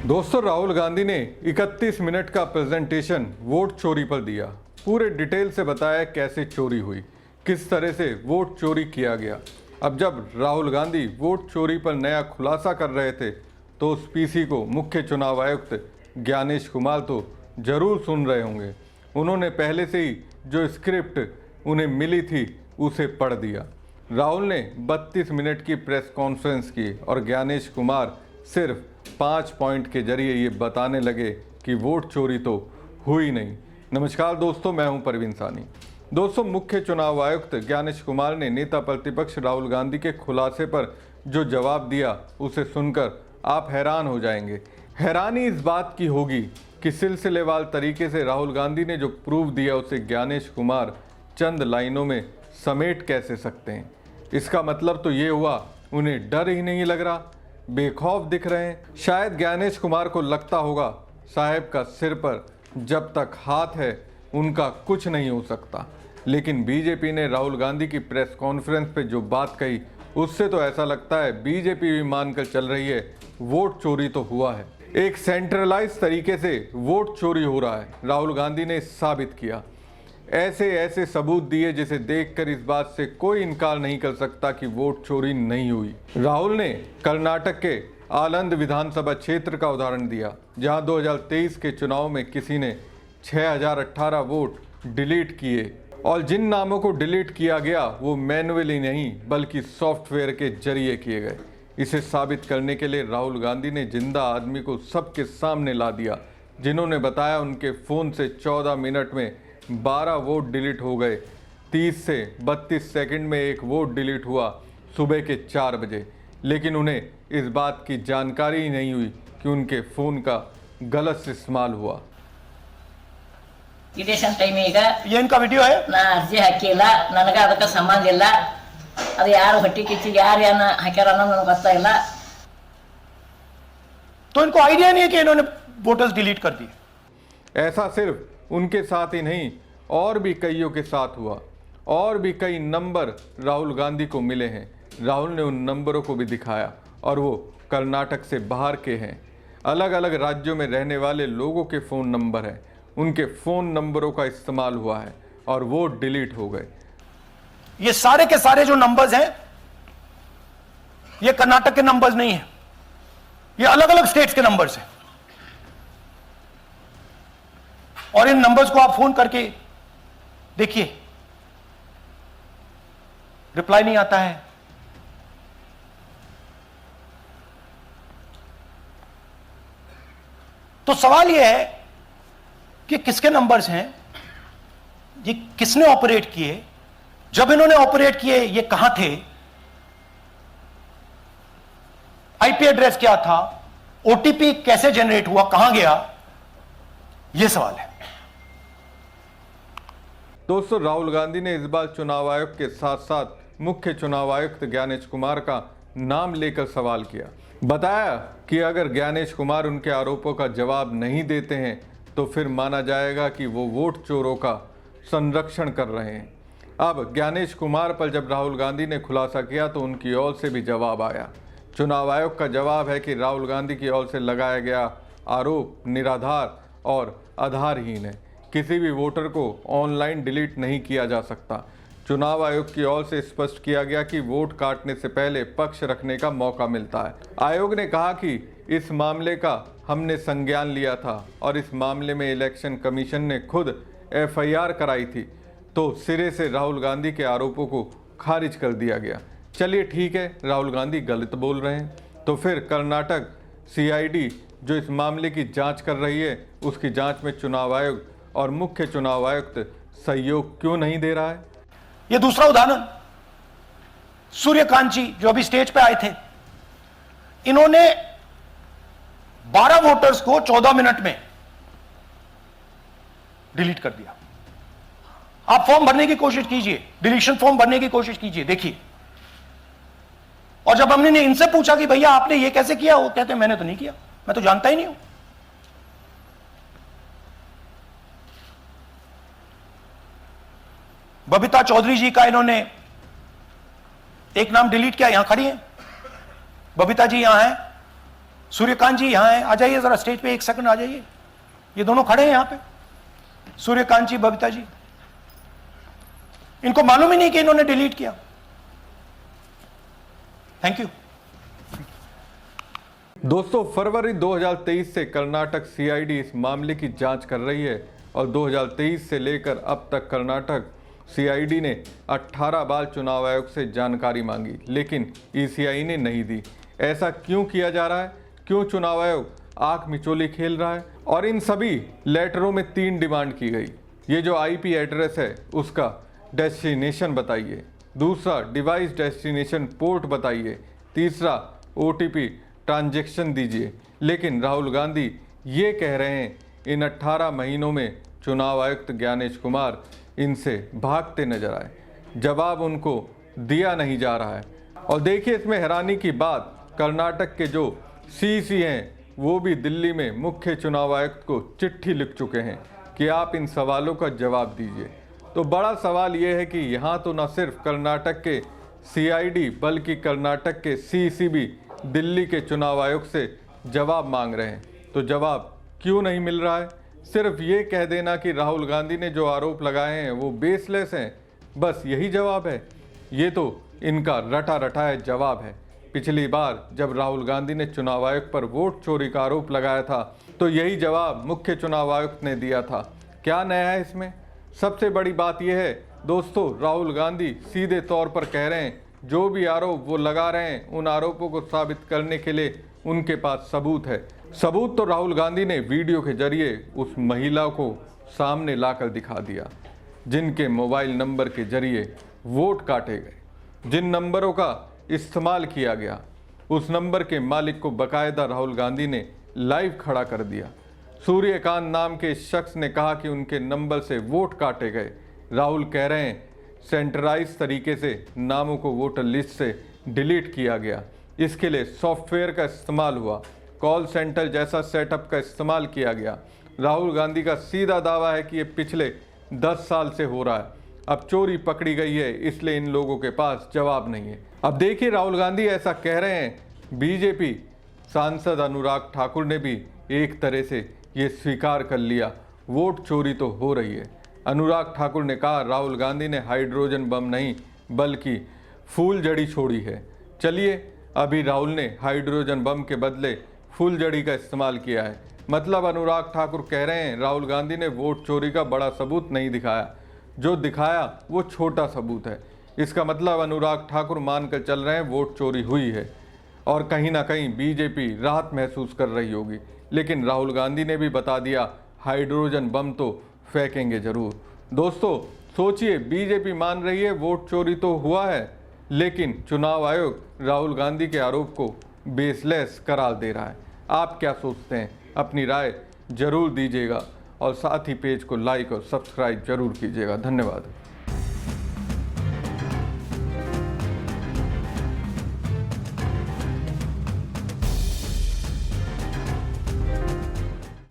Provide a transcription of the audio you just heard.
दोस्तों, राहुल गांधी ने 31 मिनट का प्रेजेंटेशन वोट चोरी पर दिया। पूरे डिटेल से बताया कैसे चोरी हुई, किस तरह से वोट चोरी किया गया। अब जब राहुल गांधी वोट चोरी पर नया खुलासा कर रहे थे तो उस पीसी को मुख्य चुनाव आयुक्त ज्ञानेश कुमार तो जरूर सुन रहे होंगे। उन्होंने पहले से ही जो स्क्रिप्ट उन्हें मिली थी उसे पढ़ दिया। राहुल ने 32 मिनट की प्रेस कॉन्फ्रेंस की और ज्ञानेश कुमार सिर्फ 5 पॉइंट के जरिए ये बताने लगे कि वोट चोरी तो हुई नहीं। नमस्कार दोस्तों, मैं हूं परवीन सानी। दोस्तों, मुख्य चुनाव आयुक्त ज्ञानेश कुमार ने नेता प्रतिपक्ष राहुल गांधी के खुलासे पर जो जवाब दिया उसे सुनकर आप हैरान हो जाएंगे। हैरानी इस बात की होगी कि सिलसिलेवार तरीके से राहुल गांधी ने जो प्रूफ दिया उसे ज्ञानेश कुमार चंद लाइनों में समेट कैसे सकते हैं। इसका मतलब तो ये हुआ उन्हें डर ही नहीं लग रहा, बेखौफ दिख रहे हैं। शायद ज्ञानेश कुमार को लगता होगा साहब का सिर पर जब तक हाथ है उनका कुछ नहीं हो सकता। लेकिन बीजेपी ने राहुल गांधी की प्रेस कॉन्फ्रेंस पे जो बात कही उससे तो ऐसा लगता है बीजेपी भी मानकर चल रही है वोट चोरी तो हुआ है। एक सेंट्रलाइज तरीके से वोट चोरी हो रहा है, राहुल गांधी ने साबित किया। ऐसे ऐसे सबूत दिए जिसे देखकर इस बात से कोई इनकार नहीं कर सकता कि वोट चोरी नहीं हुई। राहुल ने कर्नाटक के आलंद विधानसभा क्षेत्र का उदाहरण दिया, जहां 2023 के चुनाव में किसी ने 6018 वोट डिलीट किए और जिन नामों को डिलीट किया गया वो मैनुअली नहीं बल्कि सॉफ्टवेयर के जरिए किए गए। इसे साबित करने के लिए राहुल गांधी ने जिंदा आदमी को सबके सामने ला दिया, जिन्होंने बताया उनके फ़ोन से 14 मिनट में 12 वोट डिलीट हो गए। 30 से 32 सेकंड में एक वोट डिलीट हुआ सुबह के 4 बजे। लेकिन उन्हें इस बात की जानकारी ही नहीं हुई कि उनके फ़ोन का गलत इस्तेमाल हुआ। ಇಲೆಕ್ಷನ್ ಟೈಮ್ ಈಗ ये इनका वीडियो है। ನಾ ಅರ್ಜಿ ಹಾಕಿಲ್ಲ, ನನಗೆ ಅದಕ್ಕೆ ಸಂಬಂಧ ಇಲ್ಲ। ಅದು ಯಾರು ಹೊಟ್ಟಿ ಕಿಚ್ಚಿಗೆ ಯಾರು ಹಾಕ್ಯಾರ ಅನ್ನೋದು ನನಗೆ ಗೊತ್ತಾಗಿಲ್ಲ। तो इनको आइडिया नहीं है कि इन्होंने वोटर्स डिलीट कर दिए। ऐसा सिर्फ उनके साथ ही नहीं और भी कईयों के साथ हुआ। और भी कई नंबर राहुल गांधी को मिले हैं। राहुल ने उन नंबरों को भी दिखाया और वो कर्नाटक से बाहर के हैं। अलग अलग राज्यों में रहने वाले लोगों के फ़ोन नंबर हैं, उनके फ़ोन नंबरों का इस्तेमाल हुआ है और वोट डिलीट हो गए। ये सारे के सारे जो नंबर्स हैं ये कर्नाटक के नंबर्स नहीं है, ये अलग अलग स्टेट्स के नंबर्स हैं। और इन नंबर्स को आप फोन करके देखिए, रिप्लाई नहीं आता है। तो सवाल यह है कि किसके नंबर्स हैं, ये किसने ऑपरेट किए, जब इन्होंने ऑपरेट किए ये कहां थे, आईपी एड्रेस क्या था, ओटीपी कैसे जनरेट हुआ, कहां गया, यह सवाल है। दोस्तों, राहुल गांधी ने इस बार चुनाव आयोग के साथ साथ मुख्य चुनाव आयुक्त ज्ञानेश कुमार का नाम लेकर सवाल किया। बताया कि अगर ज्ञानेश कुमार उनके आरोपों का जवाब नहीं देते हैं तो फिर माना जाएगा कि वो वोट चोरों का संरक्षण कर रहे हैं। अब ज्ञानेश कुमार पर जब राहुल गांधी ने खुलासा किया तो उनकी ओर से भी जवाब आया। चुनाव आयोग का जवाब है कि राहुल गांधी की ओर से लगाया गया आरोप निराधार और आधारहीन है। किसी भी वोटर को ऑनलाइन डिलीट नहीं किया जा सकता। चुनाव आयोग की ओर से स्पष्ट किया गया कि वोट काटने से पहले पक्ष रखने का मौका मिलता है। आयोग ने कहा कि इस मामले का हमने संज्ञान लिया था और इस मामले में इलेक्शन कमीशन ने खुद एफआईआर कराई थी, तो सिरे से राहुल गांधी के आरोपों को खारिज कर दिया गया। चलिए ठीक है, राहुल गांधी गलत बोल रहे हैं, तो फिर कर्नाटक सीआईडी जो इस मामले की जांच कर रही है उसकी जांच में चुनाव आयोग और मुख्य चुनाव आयुक्त सहयोग क्यों नहीं दे रहा है। यह दूसरा उदाहरण, सूर्यकांत जी जो अभी स्टेज पे आए थे, इन्होंने 12 वोटर्स को 14 मिनट में डिलीट कर दिया। आप फॉर्म भरने की कोशिश कीजिए, डिलीशन फॉर्म भरने की कोशिश कीजिए, देखिए। और जब हमने इनसे पूछा कि भैया आपने ये कैसे किया, वो कहते मैंने तो नहीं किया, मैं तो जानता ही नहीं हूं। बबीता चौधरी जी का इन्होंने एक नाम डिलीट किया, यहां खड़ी है बबीता जी, यहां है, सूर्यकांत जी यहां हैं, आ जाइए जरा स्टेज पे, 1 सेकंड आ जाइए। ये दोनों खड़े हैं यहां पे, सूर्यकांत जी, बबीता जी। इनको मालूम ही नहीं कि इन्होंने डिलीट किया। Thank you. दोस्तों, फरवरी 2023 से कर्नाटक सीआईडी इस मामले की जांच कर रही है और 2023 से लेकर अब तक कर्नाटक सीआईडी ने 18 बार चुनाव आयोग से जानकारी मांगी, लेकिन ईसीआई ने नहीं दी। ऐसा क्यों किया जा रहा है? क्यों चुनाव आयोग आंख मिचोली खेल रहा है? और इन सभी लेटरों में 3 डिमांड की गई। ये जो आईपी एड्रेस है उसका डेस्टिनेशन बताइए, दूसरा डिवाइस डेस्टिनेशन पोर्ट बताइए, तीसरा ओटीपी ट्रांजैक्शन दीजिए। लेकिन राहुल गांधी ये कह रहे हैं इन 18 महीनों में चुनाव आयुक्त ज्ञानेश कुमार इनसे भागते नजर आए, जवाब उनको दिया नहीं जा रहा है। और देखिए इसमें हैरानी की बात, कर्नाटक के जो सीसी हैं वो भी दिल्ली में मुख्य चुनाव आयुक्त को चिट्ठी लिख चुके हैं कि आप इन सवालों का जवाब दीजिए। तो बड़ा सवाल ये है कि यहाँ तो न सिर्फ कर्नाटक के सीआईडी बल्कि कर्नाटक के सीसी भी दिल्ली के चुनाव आयोग से जवाब मांग रहे हैं। तो जवाब क्यों नहीं मिल रहा है? सिर्फ ये कह देना कि राहुल गांधी ने जो आरोप लगाए हैं वो बेसलेस हैं, बस यही जवाब है? ये तो इनका रटा रटाया जवाब है। पिछली बार जब राहुल गांधी ने चुनाव आयोग पर वोट चोरी का आरोप लगाया था तो यही जवाब मुख्य चुनाव आयुक्त ने दिया था। क्या नया है इसमें? सबसे बड़ी बात यह है दोस्तों, राहुल गांधी सीधे तौर पर कह रहे हैं जो भी आरोप वो लगा रहे हैं उन आरोपों को साबित करने के लिए उनके पास सबूत है। सबूत तो राहुल गांधी ने वीडियो के जरिए उस महिला को सामने लाकर दिखा दिया जिनके मोबाइल नंबर के जरिए वोट काटे गए, जिन नंबरों का इस्तेमाल किया गया। उस नंबर के मालिक को बकायदा राहुल गांधी ने लाइव खड़ा कर दिया। सूर्यकांत नाम के शख्स ने कहा कि उनके नंबर से वोट काटे गए। राहुल कह रहे हैं सेंट्रलाइज तरीके से नामों को वोटर लिस्ट से डिलीट किया गया। इसके लिए सॉफ्टवेयर का इस्तेमाल हुआ, कॉल सेंटर जैसा सेटअप का इस्तेमाल किया गया। राहुल गांधी का सीधा दावा है कि ये पिछले 10 साल से हो रहा है। अब चोरी पकड़ी गई है, इसलिए इन लोगों के पास जवाब नहीं है। अब देखिए राहुल गांधी ऐसा कह रहे हैं, बीजेपी सांसद अनुराग ठाकुर ने भी एक तरह से ये स्वीकार कर लिया, वोट चोरी तो हो रही है। अनुराग ठाकुर ने कहा राहुल गांधी ने हाइड्रोजन बम नहीं बल्कि फूलझड़ी छोड़ी है। चलिए, अभी राहुल ने हाइड्रोजन बम के बदले फूलझड़ी का इस्तेमाल किया है। मतलब अनुराग ठाकुर कह रहे हैं राहुल गांधी ने वोट चोरी का बड़ा सबूत नहीं दिखाया, जो दिखाया वो छोटा सबूत है। इसका मतलब अनुराग ठाकुर मानकर चल रहे हैं वोट चोरी हुई है और कहीं ना कहीं बीजेपी राहत महसूस कर रही होगी। लेकिन राहुल गांधी ने भी बता दिया हाइड्रोजन बम तो फेंकेंगे जरूर। दोस्तों सोचिए, बीजेपी मान रही है वोट चोरी तो हुआ है, लेकिन चुनाव आयोग राहुल गांधी के आरोप को बेसलेस करार दे रहा है। आप क्या सोचते हैं? अपनी राय जरूर दीजिएगा और साथ ही पेज को लाइक और सब्सक्राइब जरूर कीजिएगा। धन्यवाद।